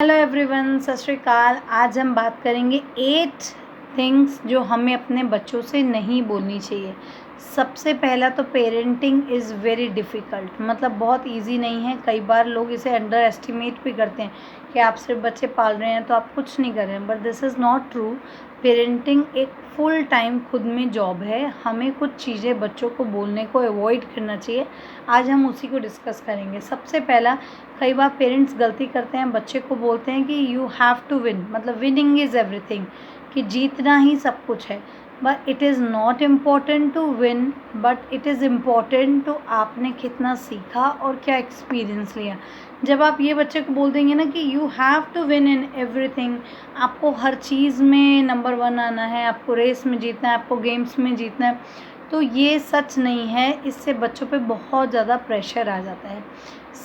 Hello everyone, सत श्री अकाल। आज हम बात करेंगे 8 थिंग्स जो हमें अपने बच्चों से नहीं बोलनी चाहिए। सबसे पहला तो पेरेंटिंग इज़ वेरी डिफ़िकल्ट, मतलब बहुत इजी नहीं है। कई बार लोग इसे अंडर एस्टिमेट भी करते हैं कि आप सिर्फ बच्चे पाल रहे हैं तो आप कुछ नहीं कर रहे हैं, but this is not true. Parenting एक फुल टाइम खुद में जॉब है। हमें कुछ चीज़ें बच्चों को बोलने को अवॉइड करना चाहिए। आज हम उसी को डिस्कस करेंगे। सबसे पहला, कई बार पेरेंट्स गलती करते हैं, बच्चे को बोलते हैं कि यू हैव टू विन, मतलब विनिंग इज़ एवरीथिंग, कि जीतना ही सब कुछ है। But it is not important to win, but it is important to आपने कितना सीखा और क्या एक्सपीरियंस लिया। जब आप ये बच्चे को बोल देंगे ना कि you have to win in everything, आपको हर चीज़ में नंबर 1 आना है, आपको रेस में जीतना है, आपको गेम्स में जीतना है, तो ये सच नहीं है। इससे बच्चों पे बहुत ज़्यादा प्रेशर आ जाता है।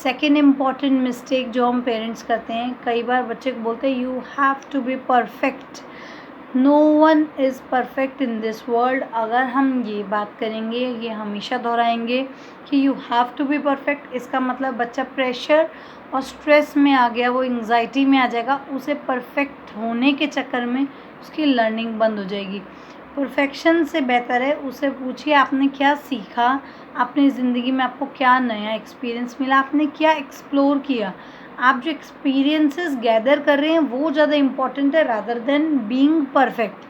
सेकेंड इम्पॉर्टेंट मिस्टेक जो हम पेरेंट्स करते हैं, कई बार बच्चे को बोलते हैं you have to be perfect. No one is perfect in this world. अगर हम ये बात करेंगे, ये हमेशा दोहराएंगे कि you have to be perfect, इसका मतलब बच्चा प्रेशर और स्ट्रेस में आ गया, वो एंग्जाइटी में आ जाएगा। उसे परफेक्ट होने के चक्कर में उसकी लर्निंग बंद हो जाएगी। परफेक्शन से बेहतर है उसे पूछिए आपने क्या सीखा, आपने ज़िंदगी में आपको क्या नया एक्सपीरियंस मिला, आपने क्या एक्सप्लोर किया। आप जो एक्सपीरियंसेस गैदर कर रहे हैं वो ज़्यादा इम्पॉर्टेंट है rather than being perfect.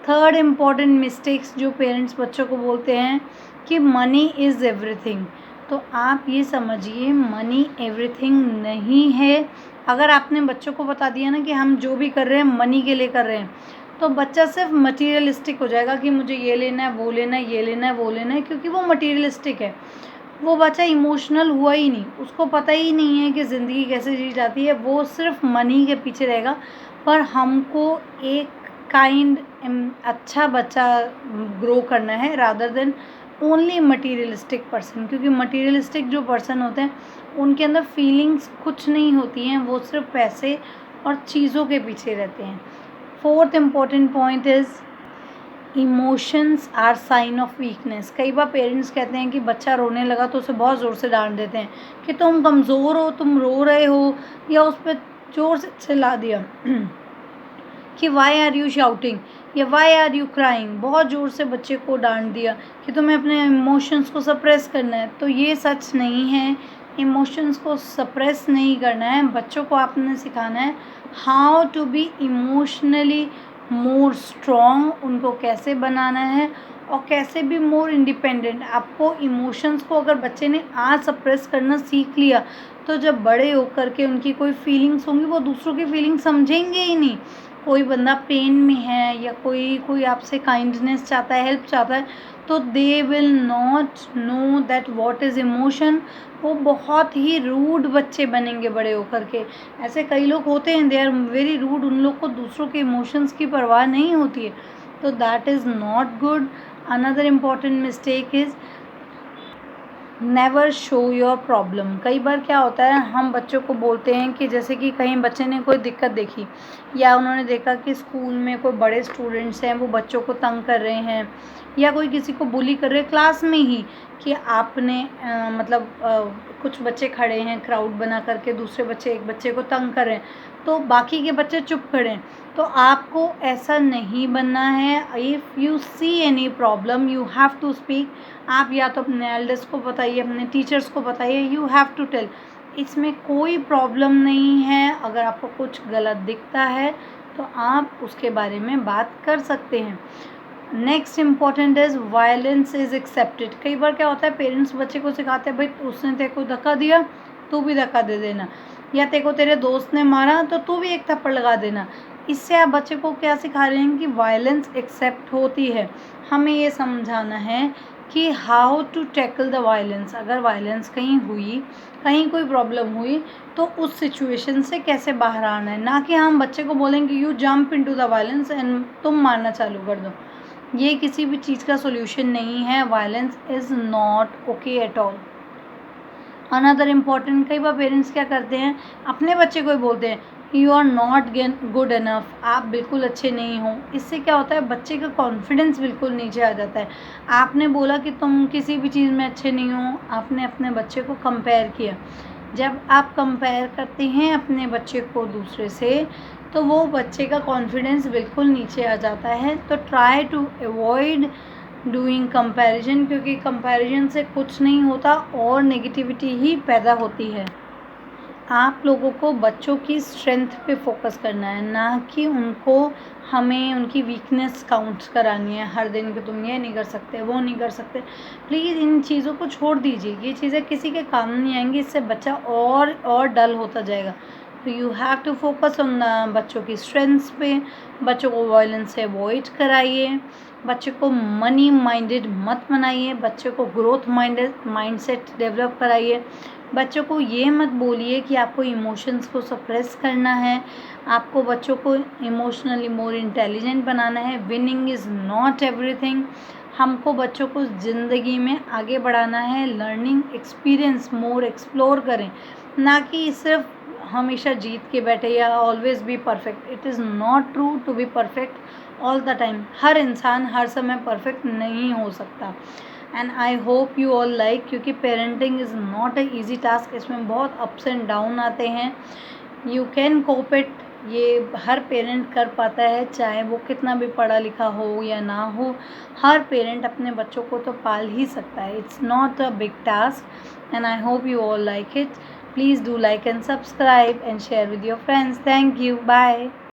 Third important mistakes जो पेरेंट्स बच्चों को बोलते हैं कि मनी इज़ एवरीथिंग। तो आप ये समझिए, मनी एवरीथिंग नहीं है। अगर आपने बच्चों को बता दिया ना कि हम जो भी कर रहे हैं मनी के लिए कर रहे हैं, तो बच्चा सिर्फ मटीरियलिस्टिक हो जाएगा कि मुझे ये लेना है, वो लेना है, ये लेना है, वो लेना है, क्योंकि वो मटीरियलिस्टिक है। वो बच्चा इमोशनल हुआ ही नहीं, उसको पता ही नहीं है कि ज़िंदगी कैसे जी जाती है। वो सिर्फ मनी के पीछे रहेगा। पर हमको एक अच्छा बच्चा ग्रो करना है rather than only materialistic person, क्योंकि मटीरियलिस्टिक जो पर्सन होते हैं उनके अंदर फीलिंग्स कुछ नहीं होती हैं, वो सिर्फ पैसे और चीज़ों के पीछे रहते हैं। Fourth important point is emotions are sign of weakness. कई बार पेरेंट्स कहते हैं कि बच्चा रोने लगा तो उसे बहुत ज़ोर से डांट देते हैं कि तुम कमज़ोर हो, तुम रो रहे हो, या उस पर ज़ोर से चिल्ला दिया कि वाई आर यू शाउटिंग या वाई आर यू क्राइंग। बहुत ज़ोर से बच्चे को डांट दिया कि तुम्हें अपने इमोशंस को सप्रेस करना है। तो ये सच नहीं है, इमोशंस को सप्रेस नहीं करना है। बच्चों को आपने सिखाना है how to be emotionally more strong, उनको कैसे बनाना है और कैसे भी मोर इंडिपेंडेंट। आपको इमोशंस को अगर बच्चे ने आज सप्रेस करना सीख लिया तो जब बड़े होकर के उनकी कोई फीलिंग्स होंगी वो दूसरों की फीलिंग्स समझेंगे ही नहीं। कोई बंदा पेन में है या कोई आपसे काइंडनेस चाहता है, हेल्प चाहता है, तो they will not know that what is emotion. वो बहुत ही रूड बच्चे बनेंगे बड़े होकर के। ऐसे कई लोग होते हैं, दे आर वेरी रूड, उन लोग को दूसरों के इमोशंस की परवाह नहीं होती है, तो that is not good. Another important mistake is never show your problem. कई बार क्या होता है, हम बच्चों को बोलते हैं कि जैसे कि कहीं बच्चे ने कोई दिक्कत देखी या उन्होंने देखा कि स्कूल में कोई बड़े स्टूडेंट्स हैं वो बच्चों को तंग कर रहे हैं या कोई किसी को बुली कर रहे हैं क्लास में ही, कि आपने कुछ बच्चे खड़े हैं क्राउड बना करके, दूसरे बच्चे एक बच्चे को तंग कर रहे हैं तो बाकी के बच्चे चुप खड़े हैं। तो आपको ऐसा नहीं बनना है। If you see any problem you have to speak. आप या तो अपने एल्डर्स को बताइए, अपने टीचर्स को बताइए, यू हैव टू टेल। इसमें कोई प्रॉब्लम नहीं है। अगर आपको कुछ गलत दिखता है तो आप उसके बारे में बात कर सकते हैं। Next important is violence is accepted. कई बार क्या होता है, पेरेंट्स बच्चे को सिखाते हैं भाई उसने तेरे को धक्का दिया तू भी धक्का दे देना, या तेरे को तेरे दोस्त ने मारा तो तू भी एक थप्पड़ लगा देना। इससे आप बच्चे को क्या सिखा रहे हैं कि वायलेंस एक्सेप्ट होती है। हमें ये समझाना है कि how to tackle the violence. अगर वायलेंस कहीं हुई, कहीं कोई प्रॉब्लम हुई, तो उस सिचुएशन से कैसे बाहर आना है, ना कि हम बच्चे को बोलेंगे you jump into the violence and तुम मारना चालू कर दो। ये किसी भी चीज़ का सोल्यूशन नहीं है। Violence is not okay at all. Another important, कई बार पेरेंट्स क्या करते हैं, अपने बच्चे को ही बोलते हैं you are not good enough, आप बिल्कुल अच्छे नहीं हो। इससे क्या होता है, बच्चे का कॉन्फिडेंस बिल्कुल नीचे आ जाता है। आपने बोला कि तुम किसी भी चीज़ में अच्छे नहीं हो, आपने अपने बच्चे को कंपेयर किया। जब आप कंपेयर करते हैं अपने बच्चे को दूसरे से तो वो बच्चे का कॉन्फिडेंस बिल्कुल नीचे आ जाता है। तो try to avoid doing comparison, क्योंकि कंपैरिजन से कुछ नहीं होता और नेगेटिविटी ही पैदा होती है। आप लोगों को बच्चों की स्ट्रेंथ पे फोकस करना है, ना कि उनको हमें उनकी वीकनेस काउंट करानी है हर दिन कि तुम ये नहीं कर सकते, वो नहीं कर सकते। प्लीज़ इन चीज़ों को छोड़ दीजिए, ये चीज़ें किसी के काम नहीं आएंगी, इससे बच्चा और डल होता जाएगा। तो you have to focus on बच्चों की स्ट्रेंथ्स पे। बच्चों को वायलेंस से अवॉइड कराइए, बच्चे को मनी माइंडेड मत बनाइए, बच्चे को ग्रोथ माइंडसेट डेवलप कराइए। बच्चों को ये मत बोलिए कि आपको इमोशंस को सप्रेस करना है, आपको बच्चों को इमोशनली मोर इंटेलिजेंट बनाना है। Winning is not everything. हमको बच्चों को ज़िंदगी में आगे बढ़ाना है, लर्निंग एक्सपीरियंस मोर एक्सप्लोर करें, ना कि सिर्फ हमेशा जीत के बैठे या always be perfect. It is not true to be perfect all the time. हर इंसान हर समय परफेक्ट नहीं हो सकता। And I hope you all like, क्योंकि parenting is not a easy task, इसमें बहुत अप्स एंड डाउन आते हैं। यू कैन कोप इट, ये हर पेरेंट कर पाता है, चाहे वो कितना भी पढ़ा लिखा हो या ना हो। हर पेरेंट अपने बच्चों को तो पाल ही सकता है। It's not a big task and I hope you all like it. Please do like and subscribe and share with your friends. Thank you. Bye.